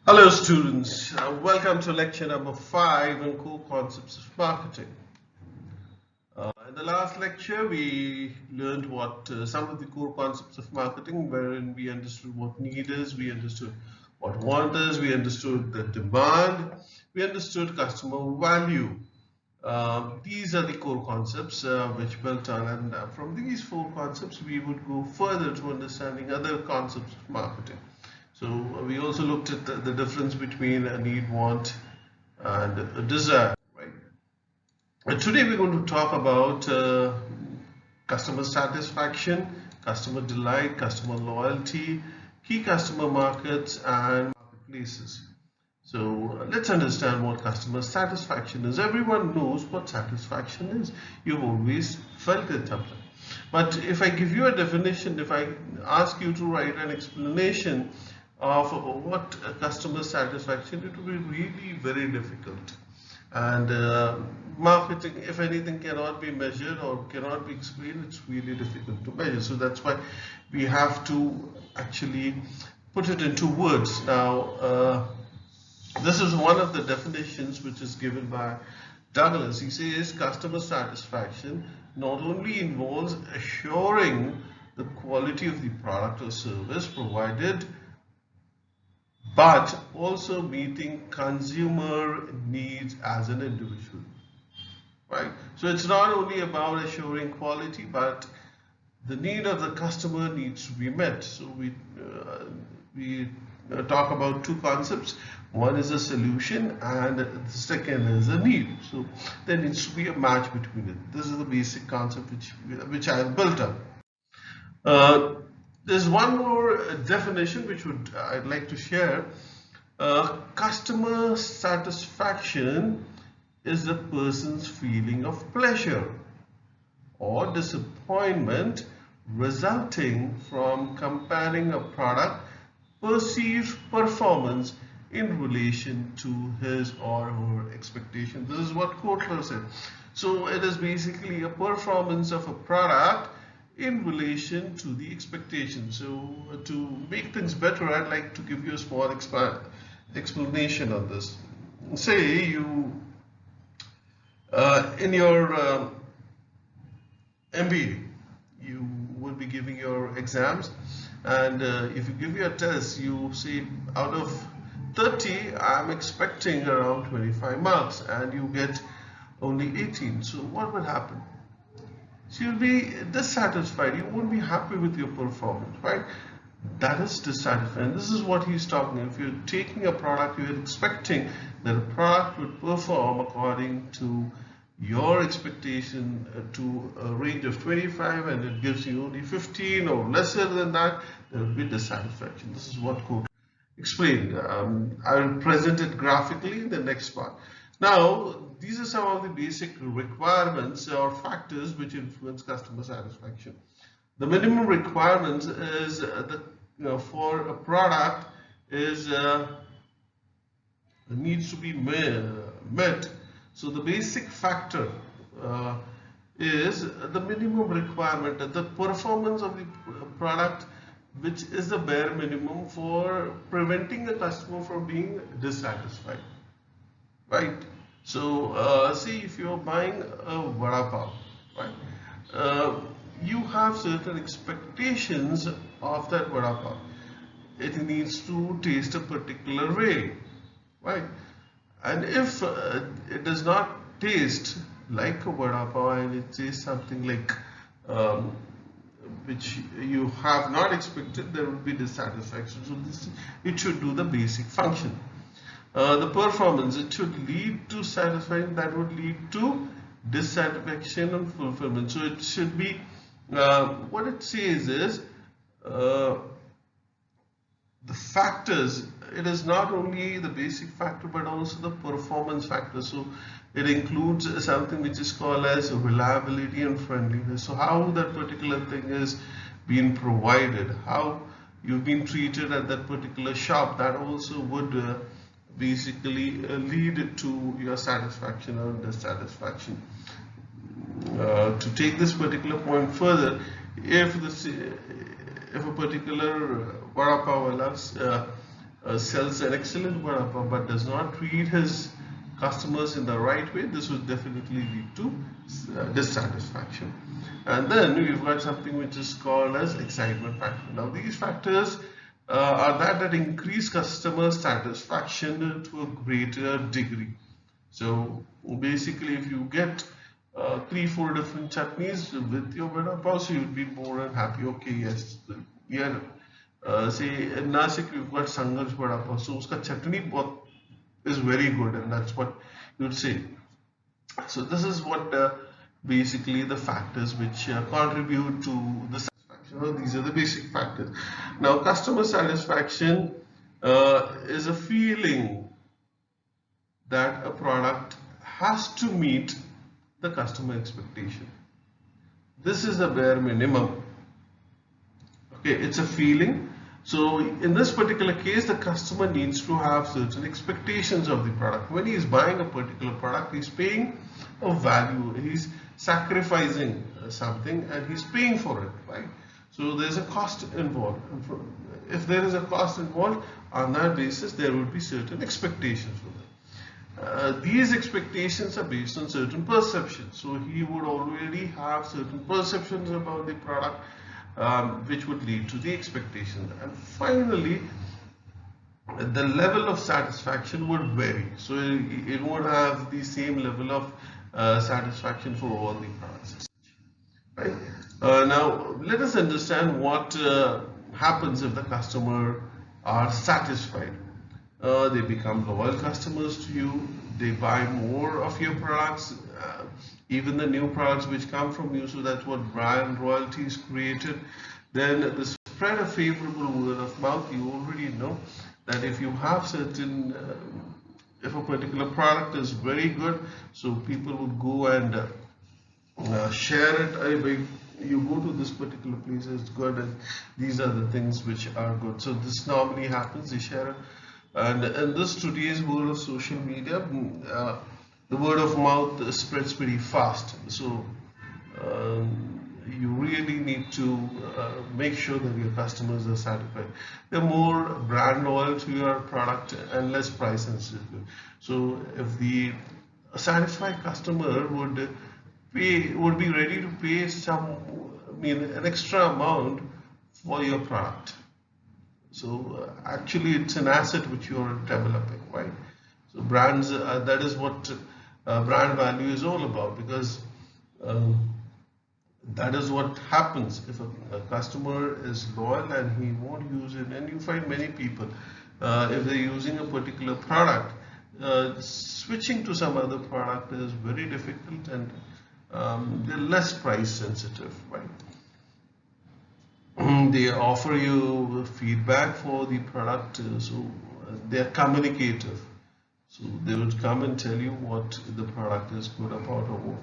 Hello students, welcome to lecture number 5 on core concepts of marketing. In the last lecture we learned what some of the core concepts of marketing, wherein we understood what need is, we understood what want is, we understood the demand, we understood customer value. These are the core concepts which built on, and from these four concepts we would go further to understanding other concepts of marketing. So we also looked at the difference between a need, want, and a desire, right? Today we're going to talk about customer satisfaction, customer delight, customer loyalty, key customer markets, and marketplaces. So let's understand what customer satisfaction is. Everyone knows what satisfaction is. You've always felt it sometimes. But if I give you a definition, if I ask you to write an explanation of what customer satisfaction, it will be really very difficult. And marketing, if anything, cannot be measured or cannot be explained. It's really difficult to measure. So that's why we have to actually put it into words. Now, this is one of the definitions which is given by Douglas. He says customer satisfaction not only involves assuring the quality of the product or service provided, but also meeting consumer needs as an individual, right? So it's not only about assuring quality, but the need of the customer needs to be met. So we talk about two concepts. One is a solution and the second is a need. So there needs to be a match between it. This is the basic concept which I have built up. There's one more definition which I'd like to share. Customer satisfaction is a person's feeling of pleasure or disappointment resulting from comparing a product perceived performance in relation to his or her expectation. This is what Kotler said. So it is basically a performance of a product in relation to the expectation. So to make things better, I'd like to give you a small explanation on this. Say you in your MBA, you will be giving your exams, and if you give your test, you say out of 30 I'm expecting around 25 marks, and you get only 18. So what will happen? So you'll be dissatisfied. You won't be happy with your performance, right? That is dissatisfying. This is what he's talking. If you're taking a product, you're expecting that a product would perform according to your expectation to a range of 25, and it gives you only 15 or lesser than that, there will be dissatisfaction. This is what Cook explained. I will present it graphically in the next part. Now, these are some of the basic requirements or factors which influence customer satisfaction. The minimum requirements is for a product is needs to be met. So the basic factor is the minimum requirement, the performance of the product, which is the bare minimum for preventing a customer from being dissatisfied, right? So see, if you're buying a vada pav, right, you have certain expectations of that vada pav. It needs to taste a particular way, right? And if it does not taste like a vada pav and it tastes something like which you have not expected, there will be dissatisfaction. So it should do the basic function. The performance, it should lead to satisfaction, that would lead to dissatisfaction and fulfillment. So it should be, what it says is, the factors, it is not only the basic factor but also the performance factor. So it includes something which is called as reliability and friendliness. So how that particular thing is being provided, how you've been treated at that particular shop, that also would basically lead to your satisfaction or dissatisfaction. To take this particular point further, if a particular vada pav sells an excellent vada pav but does not treat his customers in the right way, this would definitely lead to dissatisfaction. And then we've got something which is called as excitement factor. Now these factors are that increase customer satisfaction to a greater degree. So basically, if you get 3-4 different chutneys with your vada pav, so you'd be more than happy. Okay, yes, yeah. Say in Nasik we've got Sangarsh vada pav, so uska chutney is very good, and that's what you'd say. So this is what basically the factors which contribute to the satisfaction. Well, these are the basic factors. Now, customer satisfaction is a feeling that a product has to meet the customer expectation. This is the bare minimum. Okay, it's a feeling. So in this particular case, the customer needs to have certain expectations of the product. When he is buying a particular product, he's paying a value, he's sacrificing something and he's paying for it, right? So there's a cost involved. If there is a cost involved, on that basis, there would be certain expectations for that. These expectations are based on certain perceptions. So he would already have certain perceptions about the product, which would lead to the expectation. And finally, the level of satisfaction would vary. So it won't have the same level of satisfaction for all the products. Right? Now, let us understand what happens if the customer are satisfied. They become loyal customers to you. They buy more of your products. Even the new products which come from you, so that's what brand royalty is created. Then the spread of favorable word of mouth. You already know that if you have certain, if a particular product is very good, so people would go and share it. You go to this particular place, it's good, and these are the things which are good. So this normally happens. They share it, and in this today's world of social media, the word of mouth spreads pretty fast. So you really need to make sure that your customers are satisfied. They're more brand loyal to your product and less price sensitive. So if the satisfied customer would be ready to pay an extra amount for your product. So actually it's an asset which you are developing, right? So brands, that is what brand value is all about, because that is what happens if a customer is loyal and he won't use it. And you find many people, if they're using a particular product, switching to some other product is very difficult, and they're less price sensitive, right? They offer you feedback for the product, so they're communicative. So they would come and tell you what the product is good about or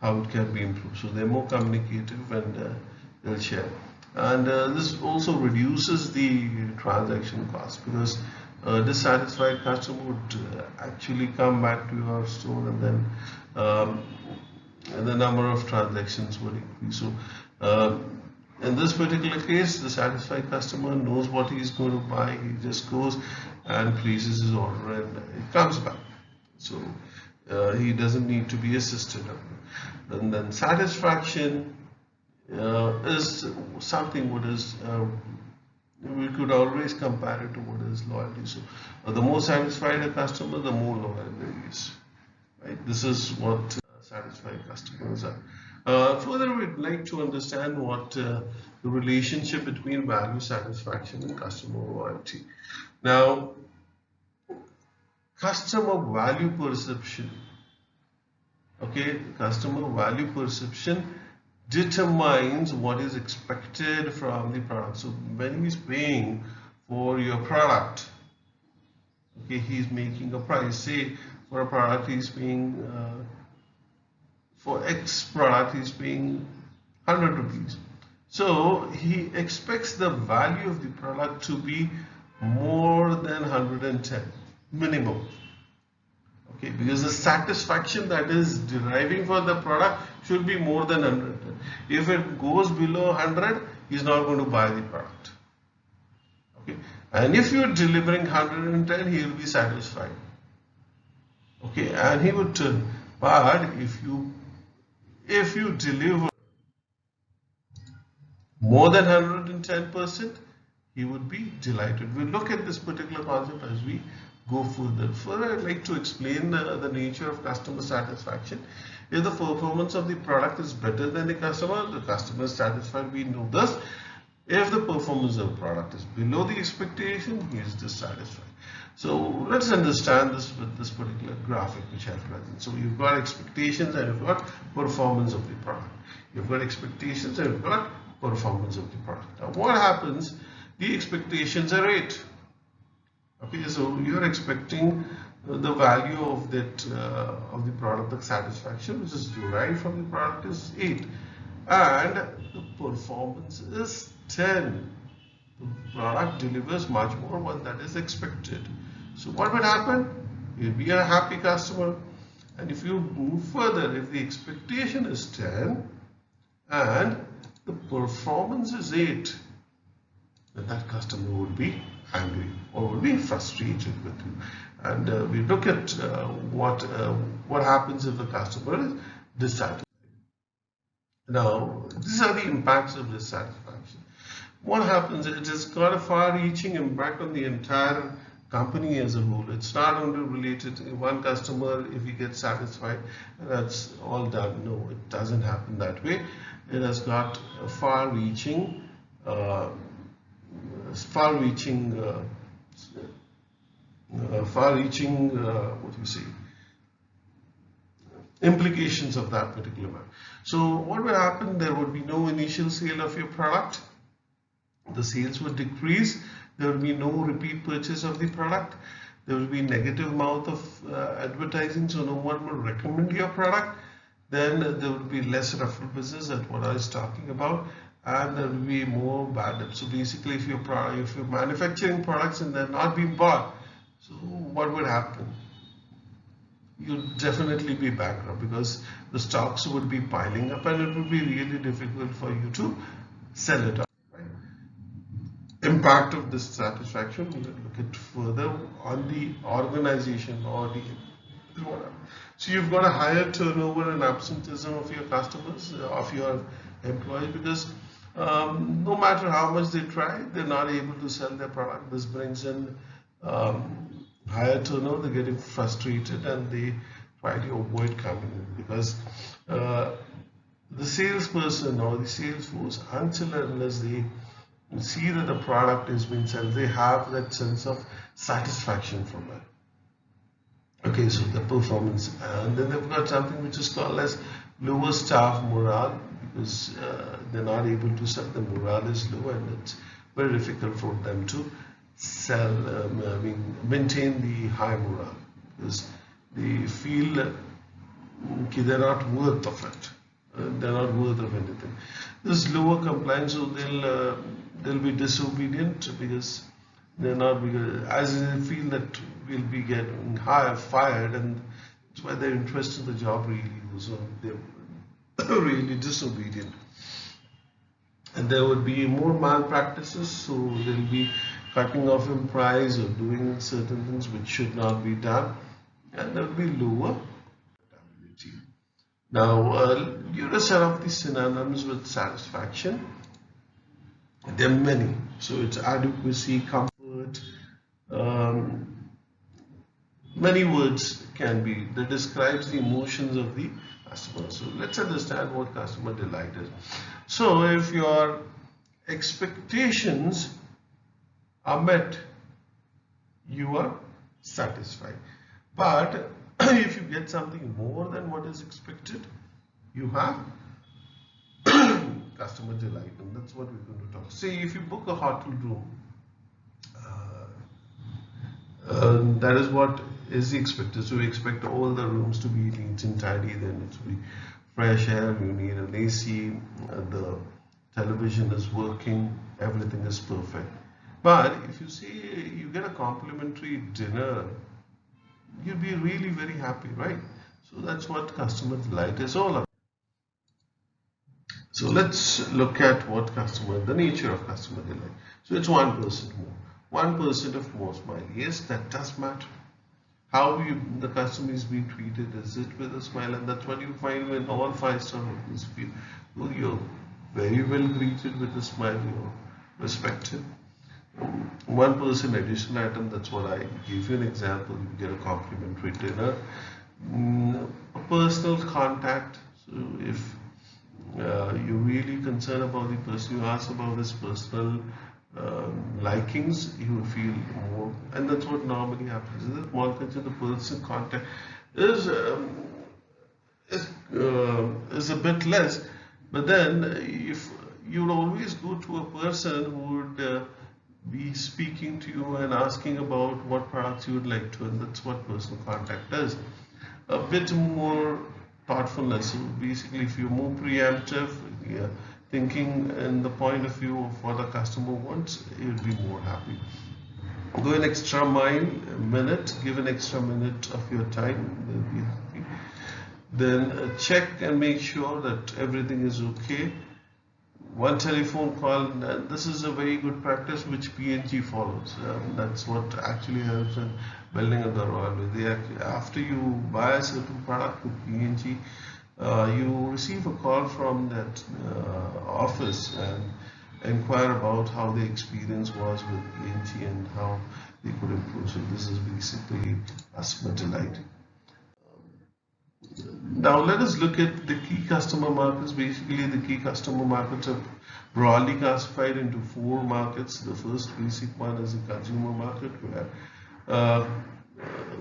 how it can be improved. So they're more communicative, and they'll share. And this also reduces the transaction cost, because a dissatisfied customer would actually come back to your store, and then the number of transactions would increase. So in this particular case, the satisfied customer knows what he's going to buy. He just goes and places his order, and it comes back. So he doesn't need to be assisted. And then satisfaction is something what is we could always compare it to what is loyalty. So the more satisfied a customer, the more loyal he is. Right? This is what satisfied customers are. Further, we'd like to understand what the relationship between value satisfaction and customer loyalty. Now, customer value perception. Okay, customer value perception determines what is expected from the product. So when he's paying for your product, okay, he's making a price. Say for a product he's paying for X product he's paying 100 rupees. So he expects the value of the product to be more than 110 minimum. Okay, because the satisfaction that is deriving for the product should be more than 100. If it goes below 100, he's not going to buy the product. Okay, And if you're delivering 110, he will be satisfied. Okay, and he would turn. But if you deliver more than 110%, he would be delighted. We'll look at this particular concept as we go further. Further, I'd like to explain the nature of customer satisfaction. If the performance of the product is better than the customer is satisfied, we know this. If the performance of the product is below the expectation, he is dissatisfied. So let's understand this with this particular graphic which I have present. So you've got expectations and you've got performance of the product. You've got expectations and you've got performance of the product. Now what happens? The expectations are 8. Okay, so you're expecting the value of that of the product, the satisfaction which is derived from the product is 8, and the performance is 10. The product delivers much more than that is expected. So what would happen? You'll be a happy customer. And if you move further, if the expectation is 10 and the performance is 8, then that customer would be angry or would be frustrated with you. And we look at what happens if the customer is dissatisfied. Now, these are the impacts of dissatisfaction. What happens? It has got a far-reaching impact on the entire company as a whole. It's not only related to one customer. If he gets satisfied, that's all done. No, it doesn't happen that way. It has got a far-reaching what do you say, implications of that particular one. So what will happen? There would be no initial sale of your product. The sales would decrease. There will be no repeat purchase of the product. There will be negative mouth of advertising, so no one will recommend your product. Then there will be less referral business, that's what I was talking about, and there will be more bad debt. So basically, if you're manufacturing products and they're not being bought, so what would happen? You'll definitely be bankrupt because the stocks would be piling up and it would be really difficult for you to sell it. Impact of dissatisfaction, we will look at further on the organization or the employer. So you've got a higher turnover and absenteeism of your customers, of your employees, because no matter how much they try, they're not able to sell their product. This brings in higher turnover. They're getting frustrated and they try to avoid coming in because the salesperson or the sales force, until and unless they see that the product is being sold, they have that sense of satisfaction from it. Okay, so the performance, and then they've got something which is called as lower staff morale because they're not able to sell. The morale is low and it's very difficult for them to sell, maintain the high morale because they feel that they're not worth of it. They're not worth of anything. This lower compliance, so they'll be disobedient because they're not, because as they feel that we'll be getting fired, and that's why their interest in the job really goes on. They're really disobedient, and there would be more malpractices, so they'll be cutting off in price or doing certain things which should not be done, and there will be lower profitability. Now, you know some of the synonyms with satisfaction. There are many. So it's adequacy, comfort, many words can be that describes the emotions of the customer. So let's understand what customer delight is. So if your expectations are met, you are satisfied. But if you get something more than what is expected, you have customer delight, and that's what we're going to talk. Say if you book a hotel room, that is what is expected. So we expect all the rooms to be neat and tidy, then it will be fresh air, you need an AC, the television is working, everything is perfect. But if you say you get a complimentary dinner, you'll be really very happy, right? So that's what customer delight is all about. So let's look at the nature of customer delight. So it's 1% more. 1% of more smile. Yes, that does matter. How the customer is being treated, is it with a smile? And that's what you find when all 5-star hotels feel. Well, you're very well greeted with a smile, you're respected. 1% additional item, that's what I gave you an example. You get a complimentary dinner. A personal contact. So if you're really concerned about the person, you ask about his personal likings, you will feel more, and that's what normally happens. In the small culture, the personal contact is is a bit less, but then if you would always go to a person who would be speaking to you and asking about what products you would like to, and that's what personal contact does. A bit more thoughtfulness. So basically, if you're more preemptive, yeah, thinking in the point of view of what a customer wants, you'll be more happy. Go an extra mile, a minute, give an extra minute of your time, they'll be happy. Then check and make sure that everything is okay. One telephone call, and this is a very good practice which P&G follows. That's what actually helps in building up the loyalty. After you buy a certain product with P&G, you receive a call from that office and inquire about how the experience was with P&G and how they could improve. So this is basically customer delight. Now let us look at the key customer markets. Basically, the key customer markets are broadly classified into 4 markets. The first basic one is the consumer market,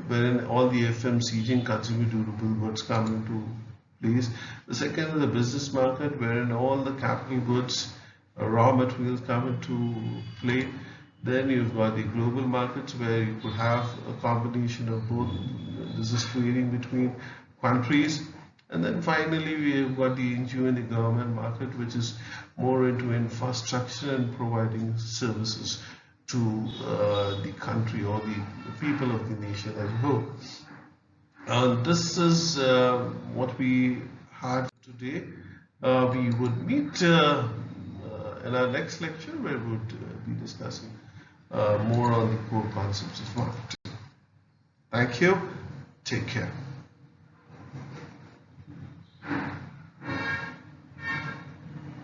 wherein all the FMCG and consumer durable goods come into place. The second is the business market, wherein all the capital goods, raw materials come into play. Then you've got the global markets, where you could have a combination of both. This is trading between countries. And then finally, we have got the NGO and the government market, which is more into infrastructure and providing services to the country or the people of the nation as a whole. And this is what we had today. We would meet in our next lecture, where we would be discussing more on the core concepts of marketing. Thank you. Take care.